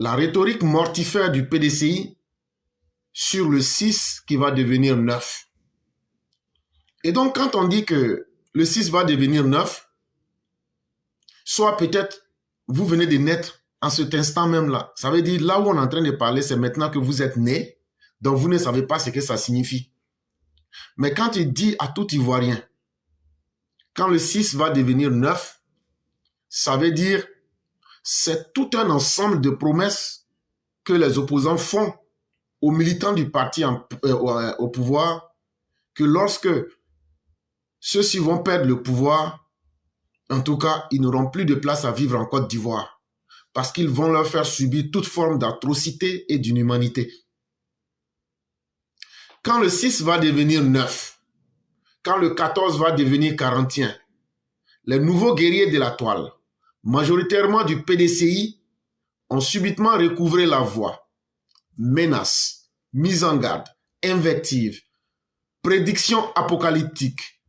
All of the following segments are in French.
la rhétorique mortifère du PDCI sur le 6 qui va devenir 9. Et donc, quand on dit que le 6 va devenir 9, soit peut-être vous venez de naître en cet instant même là. Ça veut dire, là où on est en train de parler, c'est maintenant que vous êtes né, donc vous ne savez pas ce que ça signifie. Mais quand il dit à tout Ivoirien, quand le 6 va devenir 9, ça veut dire, c'est tout un ensemble de promesses que les opposants font aux militants du parti au pouvoir, que lorsque ceux-ci vont perdre le pouvoir, en tout cas, ils n'auront plus de place à vivre en Côte d'Ivoire, parce qu'ils vont leur faire subir toute forme d'atrocité et d'inhumanité. Quand le 6 va devenir 9, quand le 14 va devenir 41, les nouveaux guerriers de la toile, majoritairement du PDCI, ont subitement recouvré la voie. Menaces, mise en garde, invectives, prédictions apocalyptiques.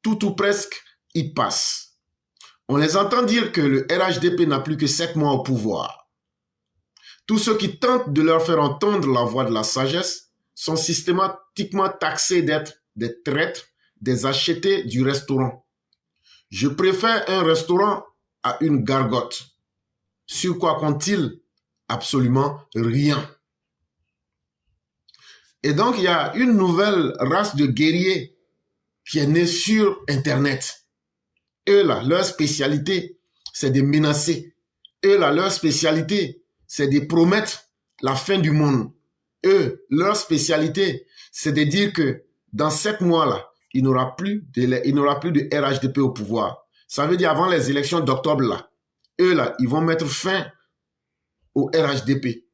Tout ou presque y passe. On les entend dire que le RHDP n'a plus que 7 mois au pouvoir. Tous ceux qui tentent de leur faire entendre la voix de la sagesse sont systématiquement taxés d'être des traîtres, des achetés du restaurant. Je préfère un restaurant à une gargote. Sur quoi compte-t-il? Absolument rien. Et donc, il y a une nouvelle race de guerriers qui est née sur Internet. Eux, là, leur spécialité, c'est de menacer. Eux, là, leur spécialité, c'est de promettre la fin du monde. Eux, leur spécialité, c'est de dire que dans 7 mois-là, il n'y aura plus de RHDP au pouvoir. Ça veut dire avant les élections d'octobre, là, eux, là, ils vont mettre fin au RHDP.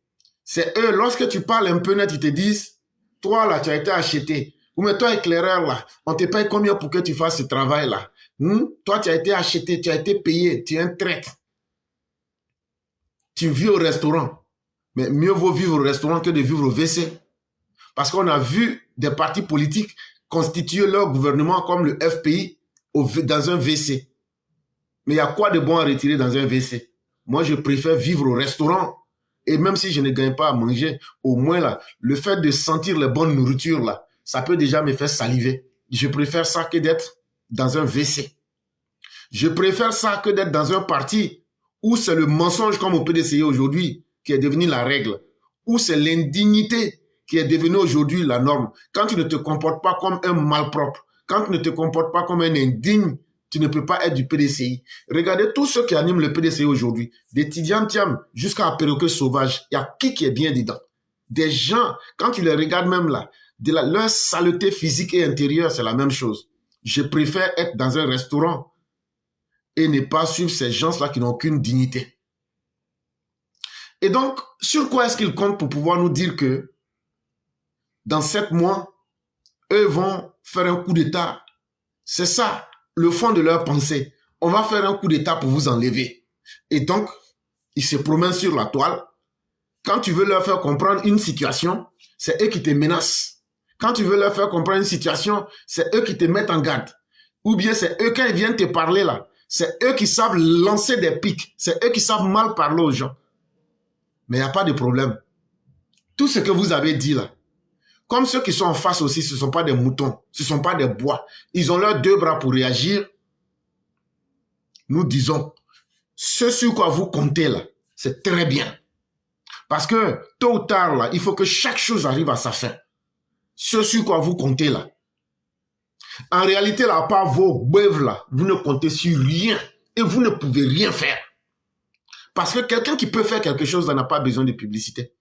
C'est eux, lorsque tu parles un peu net, ils te disent, toi, là, tu as été acheté. Ou mais toi, éclaireur, là, on te paye combien pour que tu fasses ce travail-là? Toi, tu as été acheté, tu as été payé, tu es un traître. Tu vis au restaurant. Mais mieux vaut vivre au restaurant que de vivre au WC. Parce qu'on a vu des partis politiques constituer leur gouvernement comme le FPI dans un WC. Mais il y a quoi de bon à retirer dans un WC? Moi, je préfère vivre au restaurant. Et même si je ne gagne pas à manger, au moins là, le fait de sentir les bonnes nourritures là, ça peut déjà me faire saliver. Je préfère ça que d'être dans un WC. Je préfère ça que d'être dans un parti où c'est le mensonge comme au PDCI aujourd'hui qui est devenu la règle, où c'est l'indignité qui est devenue aujourd'hui la norme. Quand tu ne te comportes pas comme un malpropre, quand tu ne te comportes pas comme un indigne, tu ne peux pas être du PDCI. Regardez tous ceux qui animent le PDCI aujourd'hui, des Tidiane Thiam jusqu'à un perroquet sauvage, il y a qui est bien dedans? Des gens, quand tu les regardes même là, leur saleté physique et intérieure, c'est la même chose. Je préfère être dans un restaurant et ne pas suivre ces gens-là qui n'ont aucune dignité. Et donc, sur quoi est-ce qu'ils comptent pour pouvoir nous dire que dans 7 mois, eux vont faire un coup d'État? C'est ça, le fond de leur pensée. On va faire un coup d'État pour vous enlever. Et donc, ils se promènent sur la toile. Quand tu veux leur faire comprendre une situation, c'est eux qui te menacent. Quand tu veux leur faire comprendre une situation, c'est eux qui te mettent en garde. Ou bien c'est eux, quand ils viennent te parler là, c'est eux qui savent lancer des pics. C'est eux qui savent mal parler aux gens. Mais il n'y a pas de problème. Tout ce que vous avez dit là, comme ceux qui sont en face aussi, ce ne sont pas des moutons, ce ne sont pas des bois. Ils ont leurs 2 bras pour réagir. Nous disons, ce sur quoi vous comptez là, c'est très bien. Parce que tôt ou tard là, il faut que chaque chose arrive à sa fin. Ce sur quoi vous comptez là. En réalité, là, à part vos bœufs là, vous ne comptez sur rien et vous ne pouvez rien faire. Parce que quelqu'un qui peut faire quelque chose n'a pas besoin de publicité.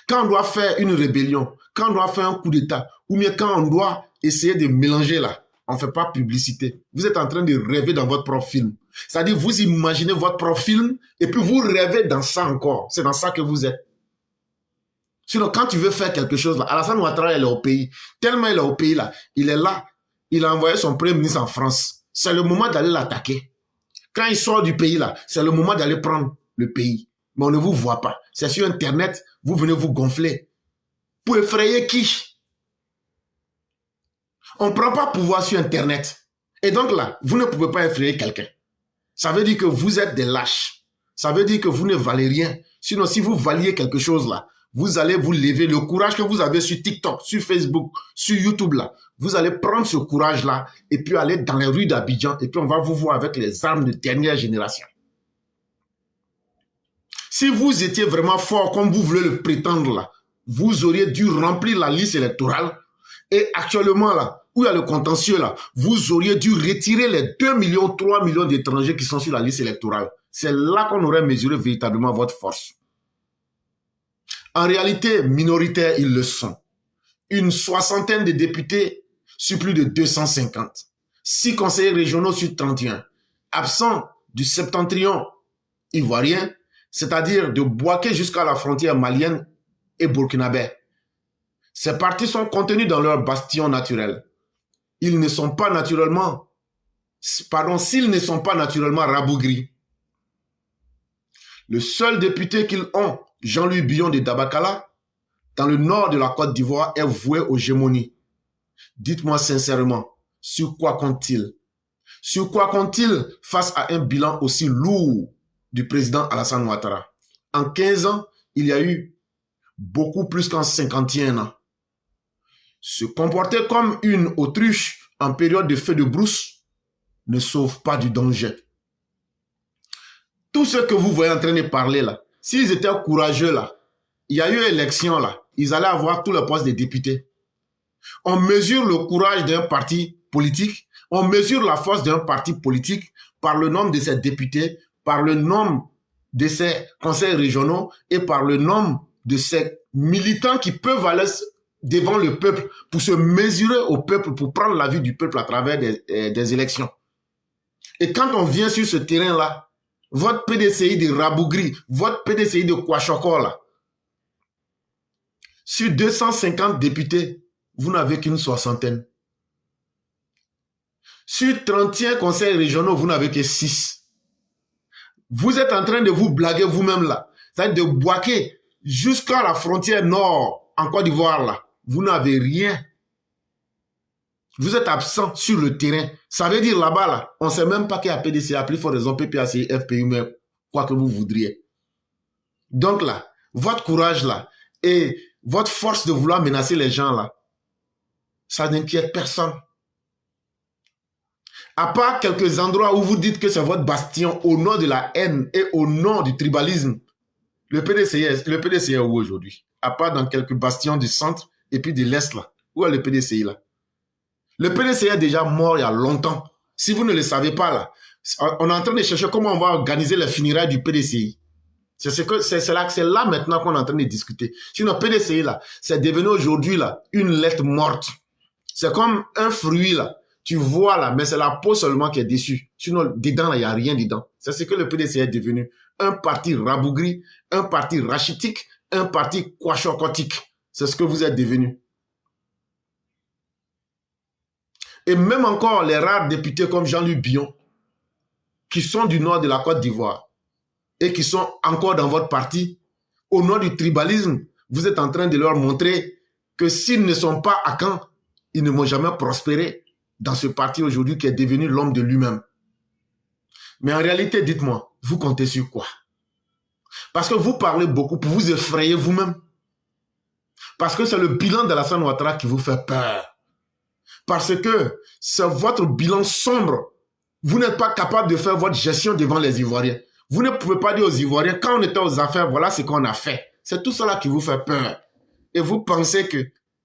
Quand on doit faire une rébellion, quand on doit faire un coup d'État, ou bien quand on doit essayer de mélanger là, on ne fait pas publicité. Vous êtes en train de rêver dans votre propre film. C'est-à-dire, vous imaginez votre propre film et puis vous rêvez dans ça encore. C'est dans ça que vous êtes. Sinon, quand tu veux faire quelque chose là, Alassane Ouattara, il est au pays. Tellement il est au pays là, il est là. Il a envoyé son premier ministre en France. C'est le moment d'aller l'attaquer. Quand il sort du pays là, c'est le moment d'aller prendre le pays. Mais on ne vous voit pas. C'est sur Internet, vous venez vous gonfler. Pour effrayer qui? On ne prend pas pouvoir sur Internet. Et donc là, vous ne pouvez pas effrayer quelqu'un. Ça veut dire que vous êtes des lâches. ça veut dire que vous ne valez rien. Sinon, si vous valiez quelque chose là, vous allez vous lever. Le courage que vous avez sur TikTok, sur Facebook, sur YouTube là, vous allez prendre ce courage là et puis aller dans les rues d'Abidjan et puis on va vous voir avec les armes de dernière génération. Si vous étiez vraiment fort comme vous voulez le prétendre là, vous auriez dû remplir la liste électorale et actuellement là, où il y a le contentieux là, vous auriez dû retirer les 2 millions, 3 millions d'étrangers qui sont sur la liste électorale. C'est là qu'on aurait mesuré véritablement votre force. En réalité, minoritaires, ils le sont. Une soixantaine de députés sur plus de 250. 6 conseillers régionaux sur 31. Absents du septentrion ivoirien, c'est-à-dire de Bouaké jusqu'à la frontière malienne et burkinabé. Ces partis sont contenus dans leur bastion naturel. Ils ne sont pas naturellement, s'ils ne sont pas naturellement rabougris. Le seul député qu'ils ont, Jean-Louis Billon de Dabakala, dans le nord de la Côte d'Ivoire, est voué aux gémonies. Dites-moi sincèrement, sur quoi compte-t-il? Sur quoi compte-t-il face à un bilan aussi lourd du président Alassane Ouattara? En 15 ans, il y a eu beaucoup plus qu'en 51 ans. Se comporter comme une autruche en période de feu de brousse ne sauve pas du danger. Tous ceux que vous voyez en train de parler là, s'ils étaient courageux là, il y a eu élection là, ils allaient avoir tous les postes de députés. On mesure le courage d'un parti politique, on mesure la force d'un parti politique par le nombre de ses députés, par le nombre de ses conseils régionaux et par le nombre de ses militants qui peuvent aller devant le peuple pour se mesurer au peuple, pour prendre l'avis du peuple à travers des élections. Et quand on vient sur ce terrain-là, votre PDCI de Rabougri, votre PDCI de Kouachoko, là, sur 250 députés, vous n'avez qu'une soixantaine. Sur 31 conseils régionaux, vous n'avez que 6. Vous êtes en train de vous blaguer vous-même là. C'est-à-dire de Bouaké jusqu'à la frontière nord en Côte d'Ivoire là. Vous n'avez rien. Vous êtes absent sur le terrain. Ça veut dire là-bas, là, on ne sait même pas qu'il y a PDCA, plus fort raison, PPACI, FPU, mais quoi que vous voudriez. Donc là, votre courage là, et votre force de vouloir menacer les gens là, ça n'inquiète personne. À part quelques endroits où vous dites que c'est votre bastion au nom de la haine et au nom du tribalisme, le PDCI est où aujourd'hui? À part dans quelques bastions du centre et puis de l'Est là. Où est le PDCI là? Le PDCI est déjà mort il y a longtemps. Si vous ne le savez pas là, on est en train de chercher comment on va organiser les funérailles du PDCI. C'est là maintenant qu'on est en train de discuter. Sinon, PDCI là, c'est devenu aujourd'hui là une lettre morte. C'est comme un fruit là. Tu vois là, mais c'est la peau seulement qui est déçue. Sinon, dedans là, il n'y a rien dedans. C'est ce que le PDCI est devenu. Un parti rabougri, un parti rachitique, un parti kouachokotique. C'est ce que vous êtes devenu. Et même encore les rares députés comme Jean-Louis Billon, qui sont du nord de la Côte d'Ivoire et qui sont encore dans votre parti, au nom du tribalisme, vous êtes en train de leur montrer que s'ils ne sont pas à Caen, ils ne vont jamais prospérer dans ce parti aujourd'hui qui est devenu l'homme de lui-même. Mais en réalité, dites-moi, vous comptez sur quoi? Parce que vous parlez beaucoup pour vous effrayer vous-même. Parce que c'est le bilan d'Alassane Ouattara qui vous fait peur. Parce que c'est votre bilan sombre. Vous n'êtes pas capable de faire votre gestion devant les Ivoiriens. Vous ne pouvez pas dire aux Ivoiriens, quand on était aux affaires, voilà ce qu'on a fait. C'est tout cela qui vous fait peur. Et vous pensez que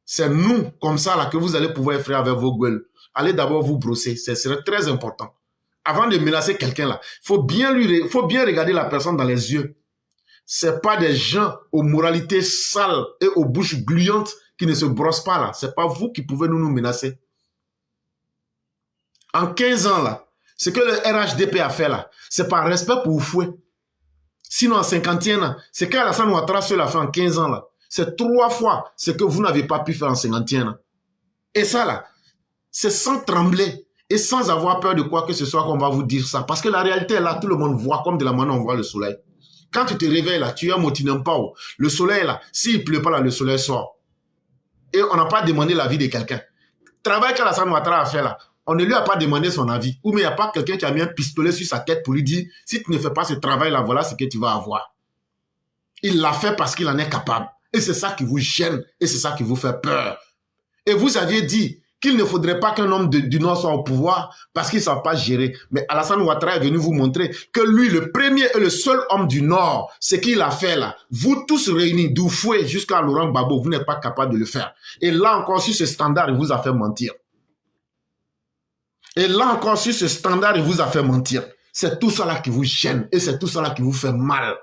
c'est nous, comme ça, là, que vous allez pouvoir effrayer avec vos gueules. Allez d'abord vous brosser. Ce serait très important. Avant de menacer quelqu'un là, il faut bien regarder la personne dans les yeux. C'est pas des gens aux moralités sales et aux bouches gluantes qui ne se brossent pas là. C'est pas vous qui pouvez nous menacer. En 15 ans là, ce que le RHDP a fait là, c'est par respect pour Oufoué. Sinon en 51 ans, c'est qu'Alassane Ouattara seul a fait en 15 ans là. C'est 3 fois ce que vous n'avez pas pu faire en 51 ans. Et ça là, c'est sans trembler et sans avoir peur de quoi que ce soit qu'on va vous dire ça. Parce que la réalité est là, tout le monde voit comme de la manière on voit le soleil. Quand tu te réveilles là, tu es à Motinempao. Le soleil là, s'il ne pleut pas là, le soleil sort. Et on n'a pas demandé l'avis de quelqu'un. Le travail qu'Alassane Ouattara a fait là, On ne lui a pas demandé son avis. Ou mais il n'y a pas quelqu'un qui a mis un pistolet sur sa tête pour lui dire, si tu ne fais pas ce travail-là, voilà ce que tu vas avoir. Il l'a fait parce qu'il en est capable. Et c'est ça qui vous gêne. Et c'est ça qui vous fait peur. Et vous aviez dit qu'il ne faudrait pas qu'un homme du Nord soit au pouvoir parce qu'il ne savent pas gérer. Mais Alassane Ouattara est venu vous montrer que lui, le premier et le seul homme du Nord, ce qu'il a fait là, vous tous réunis, d'Oufoué jusqu'à Laurent Gbagbo, vous n'êtes pas capable de le faire. Et là encore, sur ce standard, il vous a fait mentir. Et là encore, sur ce standard, il vous a fait mentir. C'est tout ça là qui vous gêne et c'est tout ça là qui vous fait mal.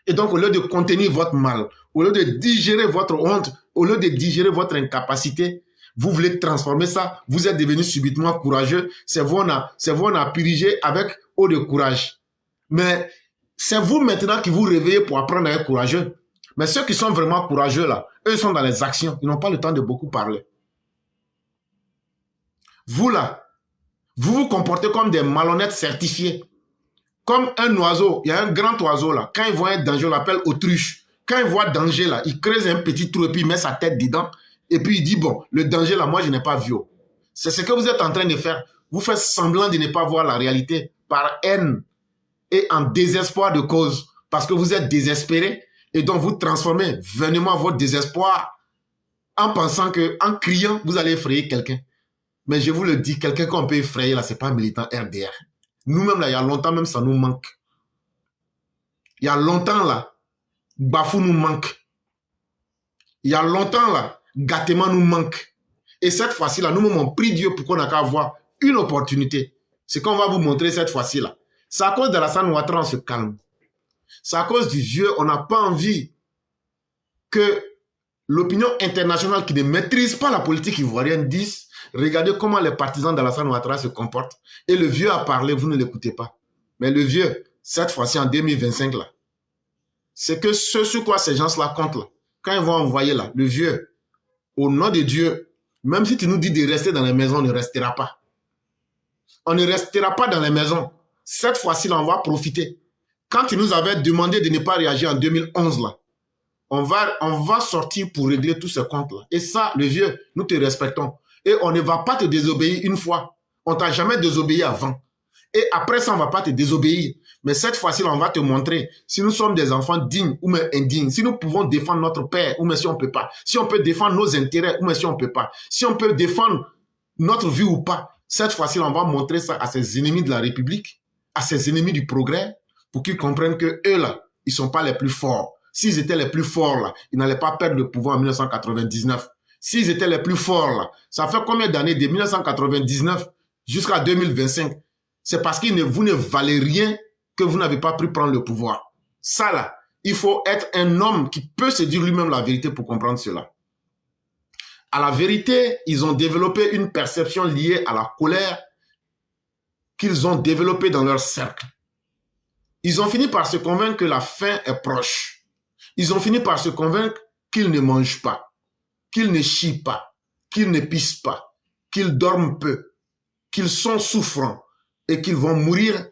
Et donc, au lieu de contenir votre mal, au lieu de digérer votre honte, au lieu de digérer votre incapacité, vous voulez transformer ça, vous êtes devenu subitement courageux, c'est vous on a purigé avec eau de courage. Mais c'est vous maintenant qui vous réveillez pour apprendre à être courageux. Mais ceux qui sont vraiment courageux là, eux sont dans les actions, ils n'ont pas le temps de beaucoup parler. Vous là, vous vous comportez comme des malhonnêtes certifiés. Comme un oiseau, il y a un grand oiseau là, quand il voit un danger, on l'appelle autruche. Quand il voit danger là, il creuse un petit trou et puis il met sa tête dedans. Et puis il dit, bon, le danger là, moi je n'ai pas vu. C'est ce que vous êtes en train de faire. Vous faites semblant de ne pas voir la réalité par haine et en désespoir de cause. Parce que vous êtes désespéré et donc vous transformez vainement votre désespoir en pensant que, en criant, vous allez effrayer quelqu'un. Mais je vous le dis, quelqu'un qu'on peut effrayer là, c'est pas un militant RDR. Nous-mêmes, là, il y a longtemps, même ça nous manque. Il y a longtemps, là, Bafou nous manque. Il y a longtemps, là, Gatema nous manque. Et cette fois-ci, là, nous-mêmes, on prie Dieu pour qu'on ait qu'à avoir une opportunité. Ce qu'on va vous montrer cette fois-ci, là. C'est à cause d'Alassane Ouattara, on se calme. C'est à cause du vieux, on n'a pas envie que l'opinion internationale qui ne maîtrise pas la politique ivoirienne dise regardez comment les partisans d'Alassane Ouattara se comportent. Et le vieux a parlé, vous ne l'écoutez pas. Mais le vieux, cette fois-ci en 2025, là, c'est que ce sur quoi ces gens-là comptent, là, quand ils vont envoyer là, le vieux, au nom de Dieu, même si tu nous dis de rester dans les maisons, on ne restera pas. On ne restera pas dans les maisons. Cette fois-ci, là, on va profiter. Quand tu nous avais demandé de ne pas réagir en 2011, là, on va sortir pour régler tous ces comptes-là. Et ça, le vieux, nous te respectons. Et on ne va pas te désobéir une fois. On t'a jamais désobéi avant. Et après ça, on ne va pas te désobéir. Mais cette fois-ci, on va te montrer si nous sommes des enfants dignes ou même indignes. Si nous pouvons défendre notre père ou même si on ne peut pas. Si on peut défendre nos intérêts ou même si on ne peut pas. Si on peut défendre notre vie ou pas. Cette fois-ci, on va montrer ça à ces ennemis de la République, à ces ennemis du progrès, pour qu'ils comprennent que eux là, ils ne sont pas les plus forts. S'ils étaient les plus forts là, ils n'allaient pas perdre le pouvoir en 1999. S'ils étaient les plus forts là, ça fait combien d'années de 1999 jusqu'à 2025? C'est parce que vous ne valez rien que vous n'avez pas pu prendre le pouvoir. Ça là, il faut être un homme qui peut se dire lui-même la vérité pour comprendre cela. À la vérité, ils ont développé une perception liée à la colère qu'ils ont développée dans leur cercle. Ils ont fini par se convaincre que la fin est proche. Ils ont fini par se convaincre qu'ils ne mangent pas, qu'ils ne chient pas, qu'ils ne pissent pas, qu'ils dorment peu, qu'ils sont souffrants et qu'ils vont mourir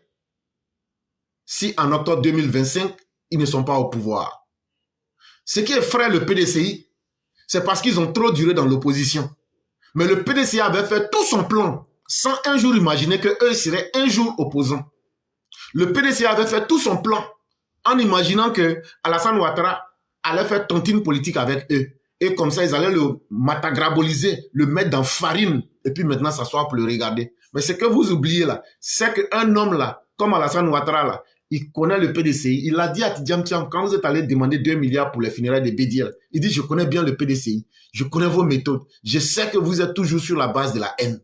si en octobre 2025, ils ne sont pas au pouvoir. Ce qui effraie le PDCI, c'est parce qu'ils ont trop duré dans l'opposition. Mais le PDCI avait fait tout son plan sans un jour imaginer qu'eux seraient un jour opposants. Le PDCI avait fait tout son plan en imaginant que Alassane Ouattara allait faire tontine politique avec eux. Et comme ça, ils allaient le matagraboliser, le mettre dans farine, et puis maintenant s'asseoir pour le regarder. Mais ce que vous oubliez là, c'est qu'un homme là, comme Alassane Ouattara là, il connaît le PDCI. Il a dit à Tidjam Thiam, quand vous êtes allé demander 2 milliards pour les funérailles de Bédir, il dit, je connais bien le PDCI, je connais vos méthodes, je sais que vous êtes toujours sur la base de la haine.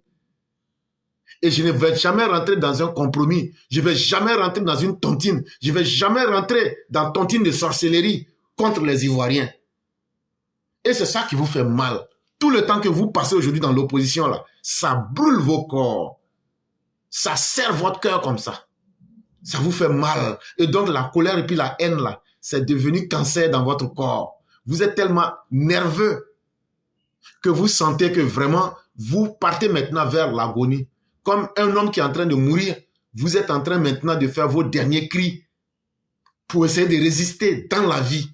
Et je ne vais jamais rentrer dans un compromis. Je ne vais jamais rentrer dans une tontine. Je ne vais jamais rentrer dans tontine de sorcellerie contre les Ivoiriens. Et c'est ça qui vous fait mal. Tout le temps que vous passez aujourd'hui dans l'opposition, là, ça brûle vos corps. Ça serre votre cœur comme ça. Ça vous fait mal. Et donc la colère et puis la haine, là, c'est devenu cancer dans votre corps. Vous êtes tellement nerveux que vous sentez que vraiment, vous partez maintenant vers l'agonie. Comme un homme qui est en train de mourir, vous êtes en train maintenant de faire vos derniers cris pour essayer de résister dans la vie,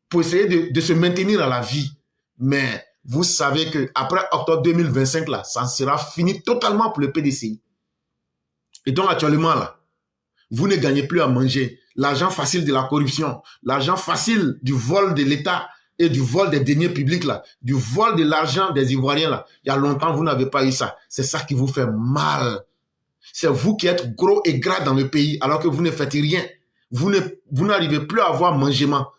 pour essayer de se maintenir à la vie. Mais vous savez qu'après octobre 2025, là, ça sera fini totalement pour le PDCI. Et donc actuellement, là, vous ne gagnez plus à manger. L'argent facile de la corruption, l'argent facile du vol de l'État et du vol des deniers publics, là, du vol de l'argent des Ivoiriens, là. Il y a longtemps, vous n'avez pas eu ça. C'est ça qui vous fait mal. C'est vous qui êtes gros et gras dans le pays alors que vous ne faites rien. Vous n'arrivez plus à avoir mangement.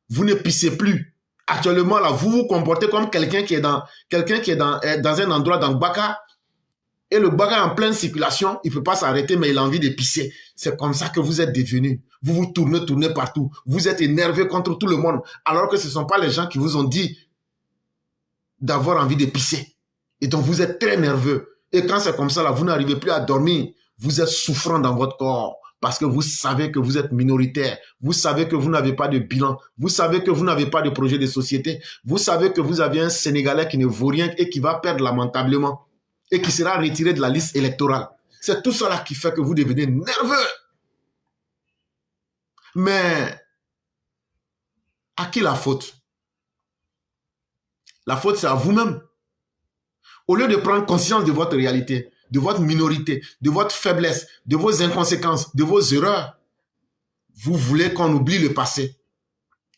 Vous ne pissez plus. Actuellement, là, vous vous comportez comme quelqu'un qui est dans un endroit dans Baka. Et le Baka est en pleine circulation. Il ne peut pas s'arrêter, mais il a envie de pisser. C'est comme ça que vous êtes devenus. Vous vous tournez partout. Vous êtes énervé contre tout le monde. Alors que ce ne sont pas les gens qui vous ont dit d'avoir envie de pisser. Et donc, vous êtes très nerveux. Et quand c'est comme ça, là, vous n'arrivez plus à dormir. Vous êtes souffrant dans votre corps. Parce que vous savez que vous êtes minoritaire. Vous savez que vous n'avez pas de bilan. Vous savez que vous n'avez pas de projet de société. Vous savez que vous avez un Sénégalais qui ne vaut rien et qui va perdre lamentablement. Et qui sera retiré de la liste électorale. C'est tout cela qui fait que vous devenez nerveux. Mais à qui la faute? La faute, c'est à vous-même. Au lieu de prendre conscience de votre réalité, de votre minorité, de votre faiblesse, de vos inconséquences, de vos erreurs, vous voulez qu'on oublie le passé.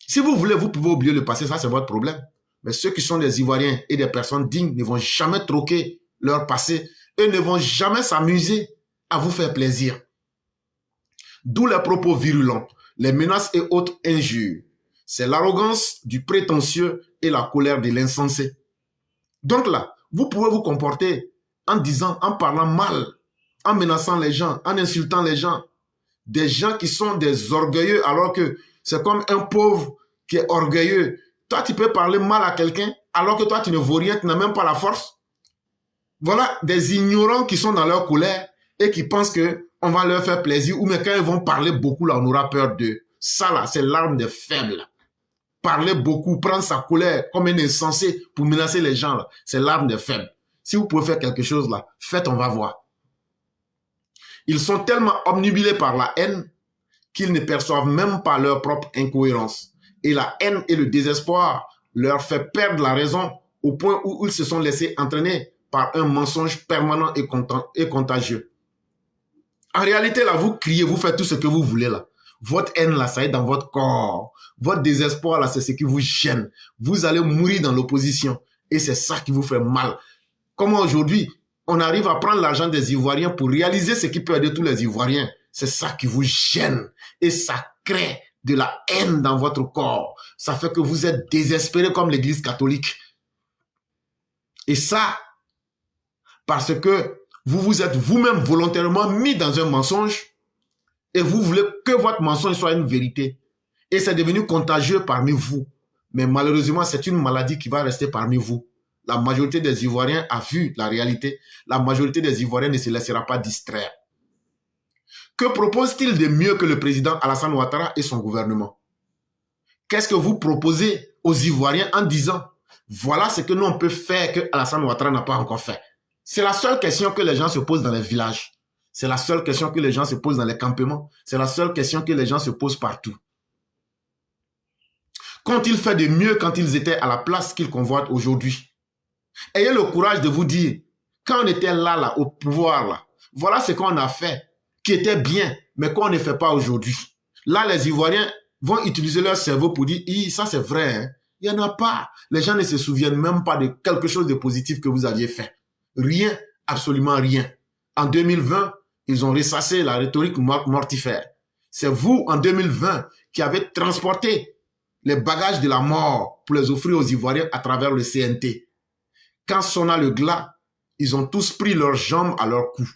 Si vous voulez, vous pouvez oublier le passé, ça c'est votre problème. Mais ceux qui sont des Ivoiriens et des personnes dignes ne vont jamais troquer leur passé et ne vont jamais s'amuser à vous faire plaisir. D'où les propos virulents, les menaces et autres injures. C'est l'arrogance du prétentieux et la colère de l'insensé. Donc là, vous pouvez vous comporter en disant, en parlant mal, en menaçant les gens, en insultant les gens. Des gens qui sont des orgueilleux alors que c'est comme un pauvre qui est orgueilleux. Toi, tu peux parler mal à quelqu'un alors que toi, tu ne vaux rien, tu n'as même pas la force. Voilà des ignorants qui sont dans leur colère et qui pensent qu'on va leur faire plaisir ou mais quand ils vont parler beaucoup, là, on aura peur d'eux. Ça, là, c'est l'arme des faibles. Parler beaucoup, prendre sa colère comme un insensé pour menacer les gens, là, c'est l'arme des faibles. Si vous pouvez faire quelque chose, là, faites, on va voir. Ils sont tellement obnubilés par la haine qu'ils ne perçoivent même pas leur propre incohérence. Et la haine et le désespoir leur fait perdre la raison au point où ils se sont laissés entraîner par un mensonge permanent et contagieux. En réalité, là, vous criez, vous faites tout ce que vous voulez, là. Votre haine, là, ça est dans votre corps. Votre désespoir, là, c'est ce qui vous gêne. Vous allez mourir dans l'opposition. Et c'est ça qui vous fait mal. Comment aujourd'hui, on arrive à prendre l'argent des Ivoiriens pour réaliser ce qui peut aider tous les Ivoiriens. C'est ça qui vous gêne. Et ça crée de la haine dans votre corps. Ça fait que vous êtes désespéré comme l'Église catholique. Et ça, parce que vous vous êtes vous-même volontairement mis dans un mensonge et vous voulez que votre mensonge soit une vérité. Et c'est devenu contagieux parmi vous. Mais malheureusement, c'est une maladie qui va rester parmi vous. La majorité des Ivoiriens a vu la réalité. La majorité des Ivoiriens ne se laissera pas distraire. Que propose-t-il de mieux que le président Alassane Ouattara et son gouvernement? Qu'est-ce que vous proposez aux Ivoiriens en disant voilà ce que nous on peut faire que Alassane Ouattara n'a pas encore fait? C'est la seule question que les gens se posent dans les villages. C'est la seule question que les gens se posent dans les campements. C'est la seule question que les gens se posent partout. Qu'ont-ils fait de mieux quand ils étaient à la place qu'ils convoitent aujourd'hui? Ayez le courage de vous dire, quand on était là, au pouvoir, là, voilà ce qu'on a fait, qui était bien, mais qu'on ne fait pas aujourd'hui. Là, les Ivoiriens vont utiliser leur cerveau pour dire, ça c'est vrai, hein? Il n'y en a pas. Les gens ne se souviennent même pas de quelque chose de positif que vous aviez fait. Rien, absolument rien. En 2020, ils ont ressassé la rhétorique mortifère. C'est vous, en 2020, qui avez transporté les bagages de la mort pour les offrir aux Ivoiriens à travers le CNT. Quand sonna le glas, ils ont tous pris leurs jambes à leur cou.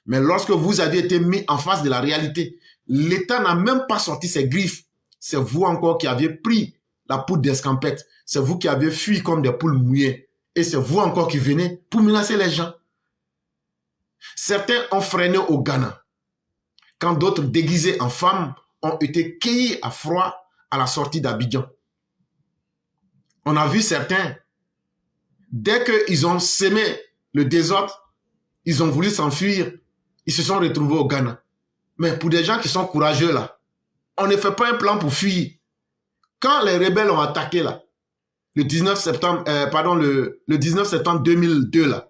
Mais lorsque vous avez été mis en face de la réalité, l'État n'a même pas sorti ses griffes. C'est vous encore qui aviez pris la poudre d'escampette. C'est vous qui avez fui comme des poules mouillées. Et c'est vous encore qui venez pour menacer les gens. Certains ont freiné au Ghana, quand d'autres déguisés en femmes ont été cueillis à froid à la sortie d'Abidjan. On a vu certains, dès qu'ils ont sémé le désordre, ils ont voulu s'enfuir, ils se sont retrouvés au Ghana. Mais pour des gens qui sont courageux là, on ne fait pas un plan pour fuir. Quand les rebelles ont attaqué là, le 19 septembre, le 19 septembre 2002, là,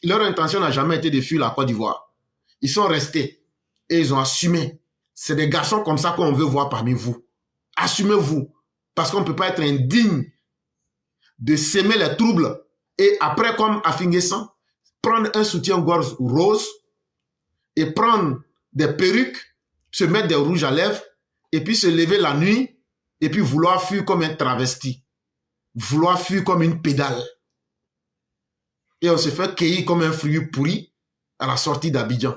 leur intention n'a jamais été de fuir la Côte d'Ivoire. Ils sont restés et ils ont assumé. C'est des garçons comme ça qu'on veut voir parmi vous. Assumez-vous. Parce qu'on ne peut pas être indigne de s'aimer les troubles et après, comme Affingessan, prendre un soutien-gorge rose et prendre des perruques, se mettre des rouges à lèvres et puis se lever la nuit et puis vouloir fuir comme un travesti. Vouloir fuir comme une pédale. Et on se fait cueillir comme un fruit pourri à la sortie d'Abidjan.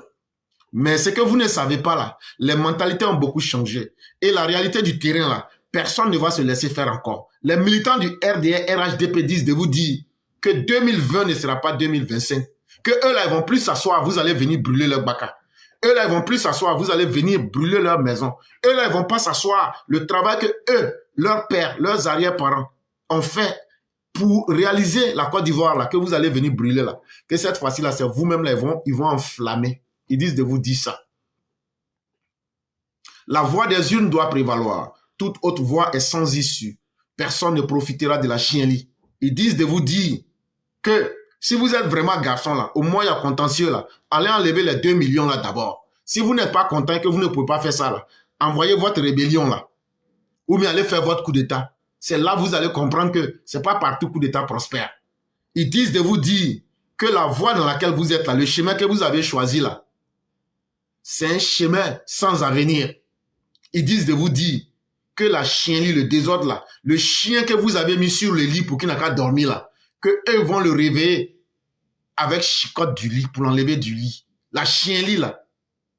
Mais ce que vous ne savez pas là, les mentalités ont beaucoup changé. Et la réalité du terrain là, personne ne va se laisser faire encore. Les militants du RDR, RHDP disent de vous dire que 2020 ne sera pas 2025. Que eux là, ils vont plus s'asseoir, vous allez venir brûler leur baka. Eux là, ils vont plus s'asseoir, vous allez venir brûler leur maison. Eux là, ils vont pas s'asseoir. Le travail que eux, leurs pères, leurs arrière-parents ont fait pour réaliser la Côte d'Ivoire là, que vous allez venir brûler là. Que cette fois-ci là, c'est vous-même là, ils vont enflammer. Ils disent de vous dire ça. La voix des urnes doit prévaloir. Toute autre voix est sans issue. Personne ne profitera de la chienlit. Ils disent de vous dire que si vous êtes vraiment garçon là, au moins il y a contentieux là, allez enlever les 2 millions là d'abord. Si vous n'êtes pas content et que vous ne pouvez pas faire ça là, envoyez votre rébellion là. Ou bien allez faire votre coup d'état. C'est là que vous allez comprendre que c'est pas partout coup d'état prospère. Ils disent de vous dire que la voie dans laquelle vous êtes là, le chemin que vous avez choisi là, c'est un chemin sans avenir. Ils disent de vous dire que la chienlit, le désordre là, le chien que vous avez mis sur le lit pour qu'il n'a qu'à dormir là, que eux vont le réveiller avec chicotte du lit pour l'enlever du lit. La chienlit là,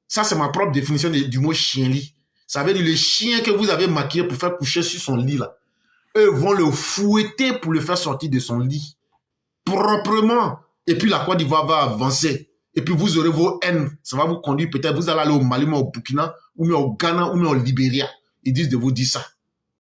ça c'est ma propre définition du mot chienlit. Ça veut dire le chien que vous avez maquillé pour faire coucher sur son lit là. Eux vont le fouetter pour le faire sortir de son lit. Proprement. Et puis la Côte d'Ivoire va avancer. Et puis vous aurez vos haines. Ça va vous conduire peut-être. Vous allez aller au Mali, au Burkina, ou au Ghana, ou au Libéria. Ils disent de vous dire ça.